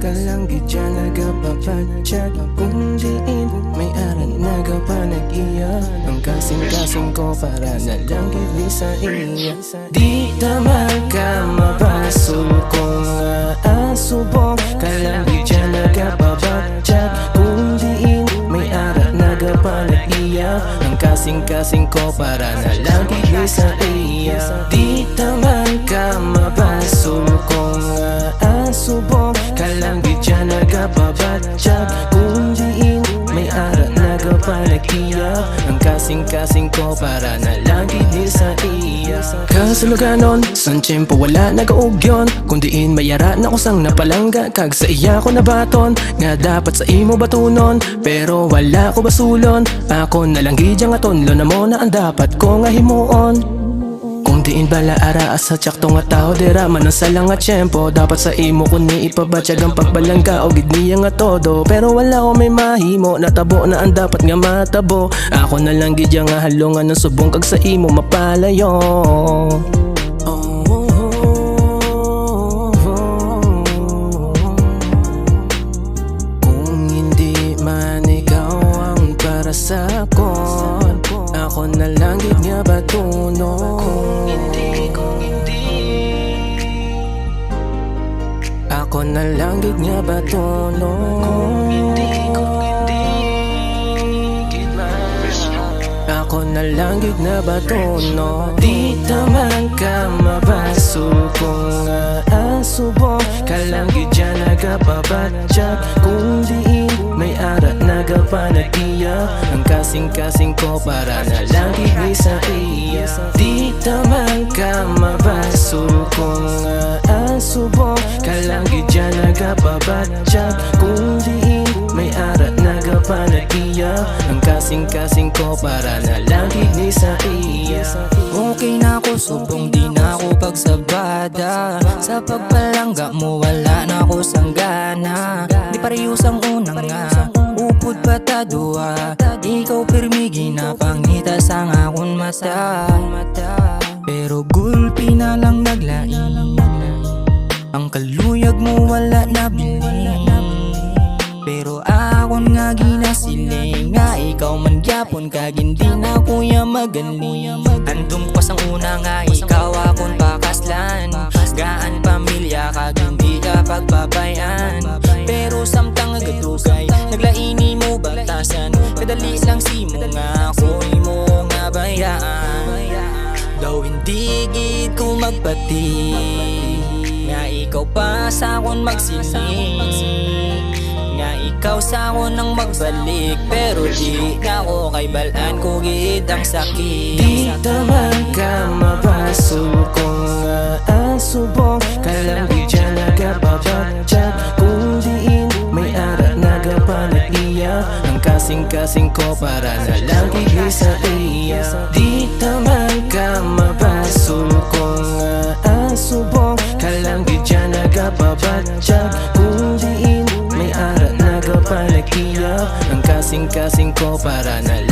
Kalanggit dyan nagapapadyak Kung diin may aran nagapanag-iya Ang kasing-kasing ko para na lang gili sa iya Di tamal ka mabasul kung aasubong Kalanggit dyan nagapapadyak Kung diin may aran nagapanag-iya Ang kasing-kasing ko para na lang gili sa iya Di tamal ka mabasul kung aasubong Kalanggit dyan nagapabadyak Kung diin may arat nagapanag-iya Ang kasing-kasing ko para na lang gili sa iya Kasuluganon, san tiyempo wala nagaugyon Kung diin may arat na kusang napalangga Kag sa iya ko nabaton Nga dapat sa imo batunon Pero wala ko basulon Ako na lang gidyang aton Lo na mo na ang dapat ko nga himuon Kung diin bala ara asa tiyakto nga tao dira manasala nga tiyempo Dapat sa imo ko ni ipabatsyag ang pagbalangga O gid niya nga todo Pero wala ko may mahimo Natabo na ang dapat nga matabo Ako na lang gidya nga halungan ng subong Kag sa imo mapalayo Kung hindi man ikaw ang para sa akon Ako na lang gid nga batuno Kung hindi Ako na lang gid nga batuno Kung hindi Ako na lang gid nga batuno Di taman ka mabasul kung aasubong Kalanggit dyan nagapabadyak Kung diin may arat nagapanag-iya Ang kasing-kasing ko para na lang gili sa iya Di taman ka mabasul kung aasubong Kalanggit dyan nagapabadyak Kung diin may arat nagapanag-iya Ang kasing-kasing ko para na lang gili sa iya Okay na ako subong di na ako pagsabada Sa pagpalangga mo wala na ako sanggana Di parehos ang unang nga Upod patadua Ikaw pirmi ginapangita sa akong mata Pero gulpi na lang naglain Ang kaluyag mo wala na bilin Pero akon nga ginasiling Nga ikaw man gyapon kag hindi na kuya magaling Andun pas ang una nga ikaw akon pakaslan Gaan pamilya kag hindi ka pagbabayan Pero samtang agadugay naglaini mo batasan Kadali lang si mo nga ako'y mo nga bayaan Daw hindi gid ko magpati Nga ikaw pa sa akon magsiling Nga ikaw sa akon nang magbalik Pero di na ako kay balaan ko gid ang sakit Di taman ka mabasul kung aasubong Kalanggit dyan nagapabadyak Kung diin may arat nagapanag-iya Ang kasing-kasing ko para na lang gili sa iya Di taman ka mabasul kung aasubong Kalanggit dyan nagapabadyak Kung diin may arat nagapanag-iya Ang kasing-kasing ko para na